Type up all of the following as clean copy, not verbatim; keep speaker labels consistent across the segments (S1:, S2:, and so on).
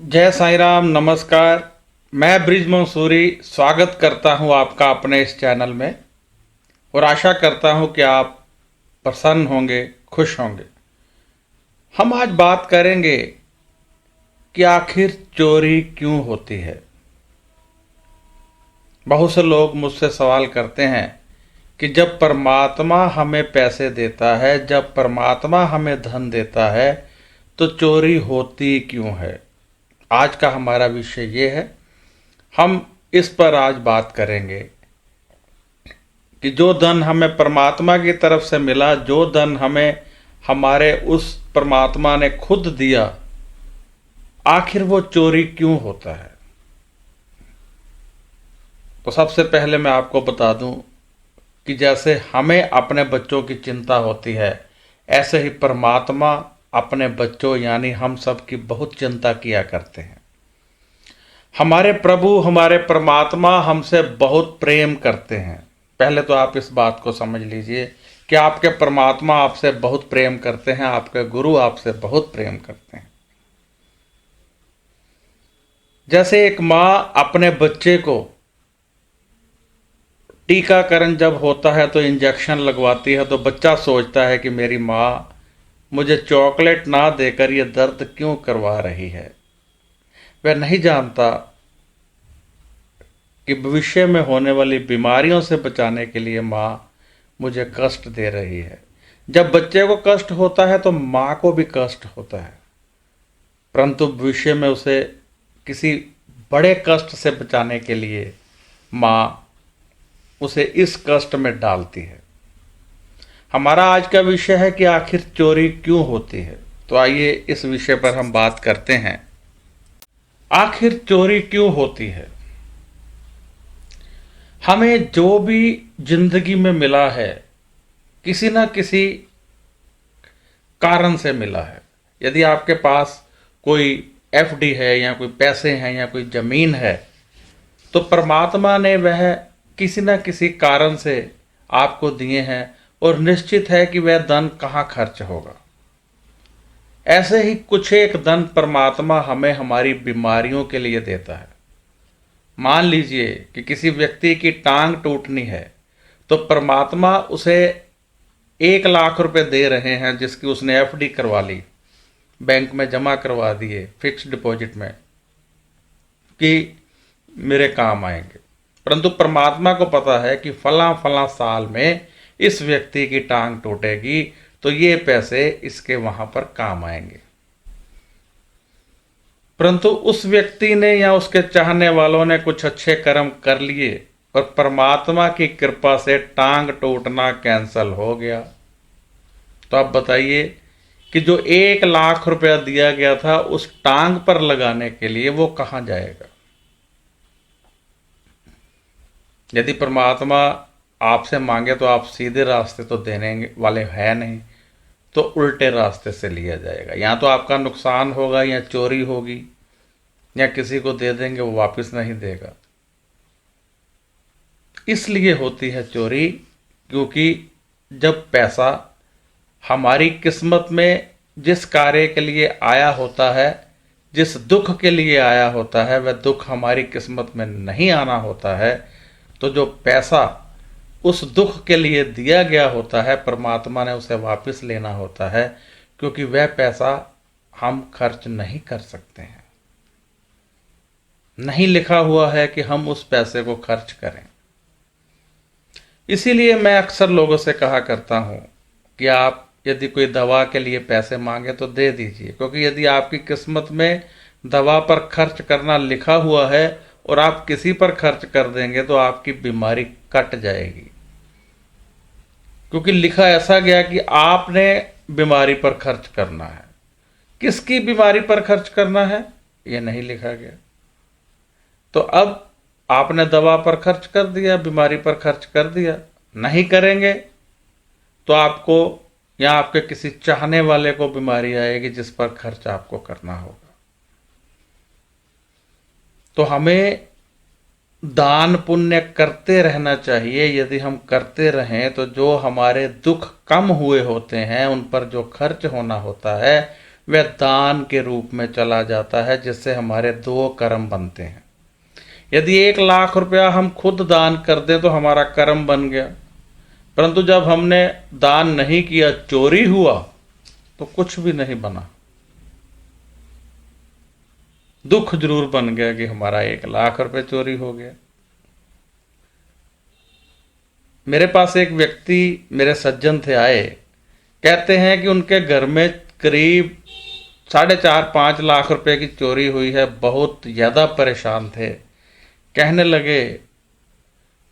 S1: जय साईं राम। नमस्कार। मैं ब्रिज मंसूरी स्वागत करता हूं आपका अपने इस चैनल में और आशा करता हूं कि आप प्रसन्न होंगे, खुश होंगे। हम आज बात करेंगे कि आखिर चोरी क्यों होती है। बहुत से लोग मुझसे सवाल करते हैं कि जब परमात्मा हमें पैसे देता है, जब परमात्मा हमें धन देता है, तो चोरी होती क्यों है। आज का हमारा विषय ये है। हम इस पर आज बात करेंगे कि जो धन हमें परमात्मा की तरफ से मिला, जो धन हमें हमारे उस परमात्मा ने खुद दिया, आखिर वो चोरी क्यों होता है। तो सबसे पहले मैं आपको बता दूं कि जैसे हमें अपने बच्चों की चिंता होती है, ऐसे ही परमात्मा अपने बच्चों यानी हम सब की बहुत चिंता किया करते हैं। हमारे प्रभु, हमारे परमात्मा हमसे बहुत प्रेम करते हैं। पहले तो आप इस बात को समझ लीजिए कि आपके परमात्मा आपसे बहुत प्रेम करते हैं, आपके गुरु आपसे बहुत प्रेम करते हैं। जैसे एक माँ अपने बच्चे को टीकाकरण जब होता है तो इंजेक्शन लगवाती है, तो बच्चा सोचता है कि मेरी माँ मुझे चॉकलेट ना देकर ये दर्द क्यों करवा रही है। वह नहीं जानता कि भविष्य में होने वाली बीमारियों से बचाने के लिए माँ मुझे कष्ट दे रही है। जब बच्चे को कष्ट होता है तो माँ को भी कष्ट होता है, परंतु भविष्य में उसे किसी बड़े कष्ट से बचाने के लिए माँ उसे इस कष्ट में डालती है। हमारा आज का विषय है कि आखिर चोरी क्यों होती है। तो आइए इस विषय पर हम बात करते हैं। आखिर चोरी क्यों होती है। हमें जो भी जिंदगी में मिला है, किसी ना किसी कारण से मिला है। यदि आपके पास कोई एफडी है या कोई पैसे हैं या कोई जमीन है, तो परमात्मा ने वह किसी न किसी कारण से आपको दिए हैं और निश्चित है कि वह धन कहाँ खर्च होगा। ऐसे ही कुछ एक धन परमात्मा हमें हमारी बीमारियों के लिए देता है। मान लीजिए कि किसी व्यक्ति की टांग टूटनी है, तो परमात्मा उसे 1 लाख रुपए दे रहे हैं, जिसकी उसने एफडी करवा ली, बैंक में जमा करवा दिए फिक्स डिपॉजिट में कि मेरे काम आएंगे। परंतु परमात्मा को पता है कि फला फला साल में इस व्यक्ति की टांग टूटेगी, तो ये पैसे इसके वहां पर काम आएंगे। परंतु उस व्यक्ति ने या उसके चाहने वालों ने कुछ अच्छे कर्म कर लिए और परमात्मा की कृपा से टांग टूटना कैंसल हो गया। तो आप बताइए कि जो 1 लाख रुपया दिया गया था उस टांग पर लगाने के लिए, वो कहां जाएगा। यदि परमात्मा आपसे मांगे तो आप सीधे रास्ते तो देने वाले हैं नहीं, तो उल्टे रास्ते से लिया जाएगा। या तो आपका नुकसान होगा, या चोरी होगी, या किसी को दे देंगे वो वापस नहीं देगा। इसलिए होती है चोरी, क्योंकि जब पैसा हमारी किस्मत में जिस कार्य के लिए आया होता है, जिस दुख के लिए आया होता है, वह दुख हमारी किस्मत में नहीं आना होता है, तो जो पैसा उस दुख के लिए दिया गया होता है, परमात्मा ने उसे वापस लेना होता है, क्योंकि वह पैसा हम खर्च नहीं कर सकते हैं। नहीं लिखा हुआ है कि हम उस पैसे को खर्च करें। इसीलिए मैं अक्सर लोगों से कहा करता हूं कि आप यदि कोई दवा के लिए पैसे मांगे तो दे दीजिए, क्योंकि यदि आपकी किस्मत में दवा पर खर्च करना लिखा हुआ है और आप किसी पर खर्च कर देंगे तो आपकी बीमारी कट जाएगी। क्योंकि लिखा ऐसा गया कि आपने बीमारी पर खर्च करना है। किसकी बीमारी पर खर्च करना है ये नहीं लिखा गया। तो अब आपने दवा पर खर्च कर दिया, बीमारी पर खर्च कर दिया। नहीं करेंगे तो आपको या आपके किसी चाहने वाले को बीमारी आएगी जिस पर खर्च आपको करना होगा। तो हमें दान पुण्य करते रहना चाहिए। यदि हम करते रहें तो जो हमारे दुख कम हुए होते हैं, उन पर जो खर्च होना होता है, वह दान के रूप में चला जाता है, जिससे हमारे दो कर्म बनते हैं। यदि 1 लाख रुपया हम खुद दान कर दें तो हमारा कर्म बन गया, परंतु जब हमने दान नहीं किया, चोरी हुआ, तो कुछ भी नहीं बना। दुख जरूर बन गया कि हमारा 1 लाख रुपए चोरी हो गया। मेरे पास एक व्यक्ति, मेरे सज्जन थे, आए, कहते हैं कि उनके घर में करीब 4.5-5 लाख रुपए की चोरी हुई है। बहुत ज़्यादा परेशान थे। कहने लगे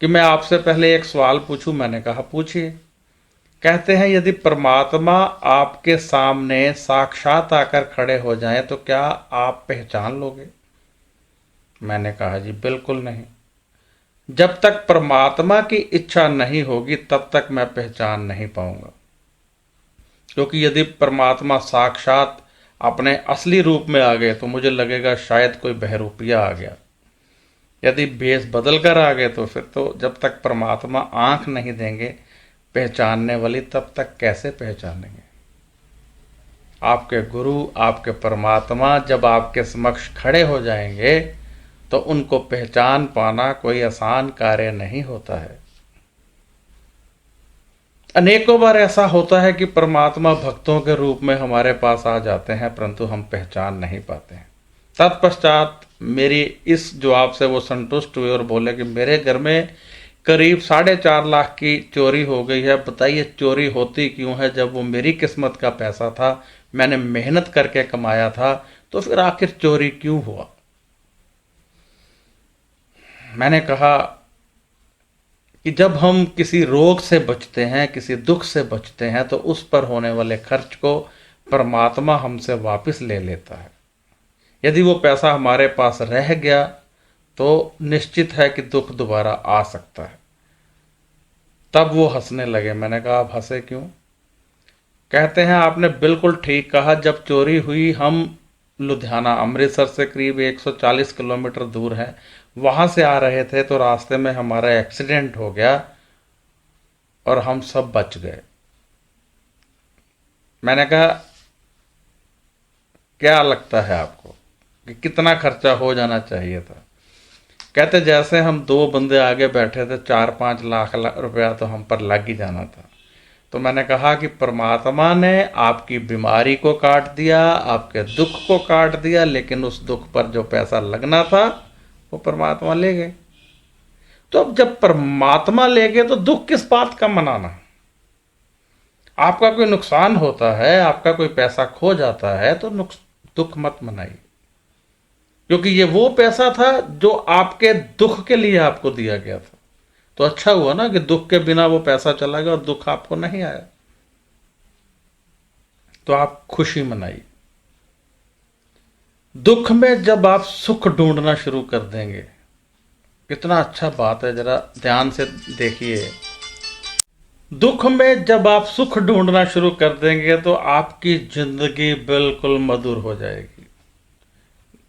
S1: कि मैं आपसे पहले एक सवाल पूछूं। मैंने कहा पूछिए। कहते हैं यदि परमात्मा आपके सामने साक्षात आकर खड़े हो जाएं तो क्या आप पहचान लोगे? मैंने कहा जी बिल्कुल नहीं। जब तक परमात्मा की इच्छा नहीं होगी तब तक मैं पहचान नहीं पाऊंगा, क्योंकि यदि परमात्मा साक्षात अपने असली रूप में आ गए तो मुझे लगेगा शायद कोई बहरूपिया आ गया। यदि भेष बदल कर आ गए तो फिर तो जब तक परमात्मा आंख नहीं देंगे पहचानने वाली, तब तक कैसे पहचानेंगे? आपके गुरु, आपके परमात्मा जब आपके समक्ष खड़े हो जाएंगे तो उनको पहचान पाना कोई आसान कार्य नहीं होता है। अनेकों बार ऐसा होता है कि परमात्मा भक्तों के रूप में हमारे पास आ जाते हैं, परंतु हम पहचान नहीं पाते हैं। तत्पश्चात मेरी इस जवाब से वो संतुष्ट हुए और बोले कि मेरे घर में करीब 4.5 लाख की चोरी हो गई है। बताइए चोरी होती क्यों है? जब वो मेरी किस्मत का पैसा था, मैंने मेहनत करके कमाया था, तो फिर आखिर चोरी क्यों हुआ? मैंने कहा कि जब हम किसी रोग से बचते हैं, किसी दुख से बचते हैं, तो उस पर होने वाले खर्च को परमात्मा हमसे वापस ले लेता है। यदि वो पैसा हमारे पास रह गया तो निश्चित है कि दुख दोबारा आ सकता है। तब वो हंसने लगे। मैंने कहा आप हंसे क्यों? कहते हैं आपने बिल्कुल ठीक कहा। जब चोरी हुई, हम लुधियाना, अमृतसर से करीब 140 किलोमीटर दूर है, वहाँ से आ रहे थे तो रास्ते में हमारा एक्सीडेंट हो गया और हम सब बच गए। मैंने कहा क्या लगता है आपको कि कितना खर्चा हो जाना चाहिए था? कहते जैसे हम 2 बंदे आगे बैठे थे, 4-5 लाख रुपया तो हम पर लग ही जाना था। तो मैंने कहा कि परमात्मा ने आपकी बीमारी को काट दिया, आपके दुख को काट दिया, लेकिन उस दुख पर जो पैसा लगना था वो परमात्मा ले गए। तो अब जब परमात्मा ले गए तो दुख किस बात का मनाना? आपका कोई नुकसान होता है, आपका कोई पैसा खो जाता है तो दुख मत मनाइए, क्योंकि ये वो पैसा था जो आपके दुख के लिए आपको दिया गया था। तो अच्छा हुआ ना कि दुख के बिना वो पैसा चला गया और दुख आपको नहीं आया। तो आप खुशी मनाइए। दुख में जब आप सुख ढूंढना शुरू कर देंगे, कितना अच्छा बात है, जरा ध्यान से देखिए। दुख में जब आप सुख ढूंढना शुरू कर देंगे तो आपकी जिंदगी बिल्कुल मधुर हो जाएगी।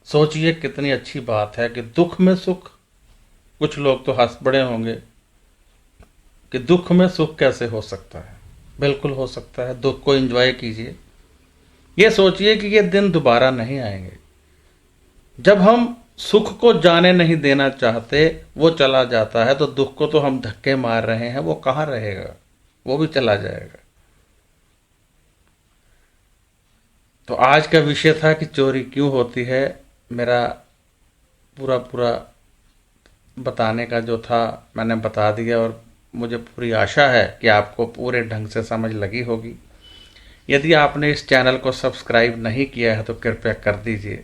S1: सोचिए कितनी अच्छी बात है कि दुख में सुख। कुछ लोग तो हंस पड़े होंगे कि दुख में सुख कैसे हो सकता है? बिल्कुल हो सकता है। दुख को एंजॉय कीजिए। ये सोचिए कि ये दिन दोबारा नहीं आएंगे। जब हम सुख को जाने नहीं देना चाहते, वो चला जाता है, तो दुख को तो हम धक्के मार रहे हैं, वो कहाँ रहेगा, वो भी चला जाएगा। तो आज का विषय था कि चोरी क्यों होती है। मेरा पूरा बताने का जो था मैंने बता दिया, और मुझे पूरी आशा है कि आपको पूरे ढंग से समझ लगी होगी। यदि आपने इस चैनल को सब्सक्राइब नहीं किया है तो कृपया कर दीजिए,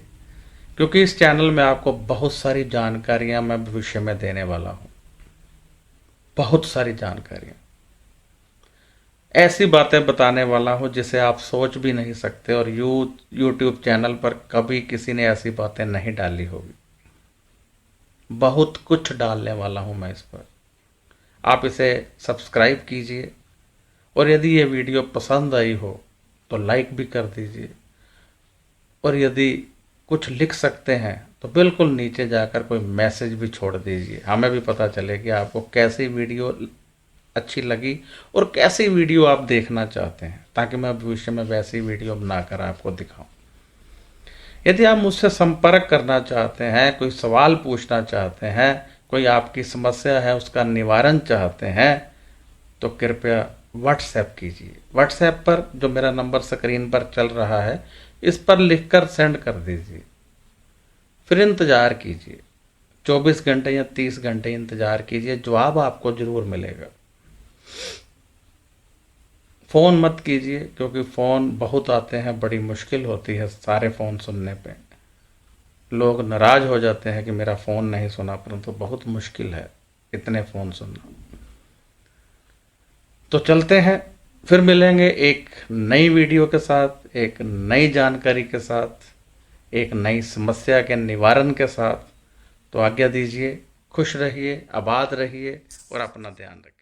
S1: क्योंकि इस चैनल में आपको बहुत सारी जानकारियां मैं भविष्य में देने वाला हूं। बहुत सारी जानकारियां, ऐसी बातें बताने वाला हूं जिसे आप सोच भी नहीं सकते, और यूट्यूब चैनल पर कभी किसी ने ऐसी बातें नहीं डाली होगी। बहुत कुछ डालने वाला हूं मैं इस पर। आप इसे सब्सक्राइब कीजिए, और यदि ये वीडियो पसंद आई हो तो लाइक भी कर दीजिए, और यदि कुछ लिख सकते हैं तो बिल्कुल नीचे जाकर कोई मैसेज भी छोड़ दीजिए। हमें भी पता चले कि आपको कैसी वीडियो अच्छी लगी और कैसी वीडियो आप देखना चाहते हैं, ताकि मैं भविष्य में वैसी वीडियो बनाकर आपको दिखाऊं। यदि आप मुझसे संपर्क करना चाहते हैं, कोई सवाल पूछना चाहते हैं, कोई आपकी समस्या है उसका निवारण चाहते हैं, तो कृपया व्हाट्सएप कीजिए। व्हाट्सएप पर जो मेरा नंबर स्क्रीन पर चल रहा है, इस पर लिखकर सेंड कर दीजिए। फिर इंतज़ार कीजिए, 24 घंटे या 30 घंटे इंतज़ार कीजिए, जवाब आपको ज़रूर मिलेगा। फ़ोन मत कीजिए, क्योंकि फ़ोन बहुत आते हैं, बड़ी मुश्किल होती है सारे फ़ोन सुनने पे। लोग नाराज़ हो जाते हैं कि मेरा फ़ोन नहीं सुना, परंतु बहुत मुश्किल है इतने फ़ोन सुनना। तो चलते हैं, फिर मिलेंगे एक नई वीडियो के साथ, एक नई जानकारी के साथ, एक नई समस्या के निवारण के साथ। तो आज्ञा दीजिए, खुश रहिए, आबाद रहिए और अपना ध्यान रखिए।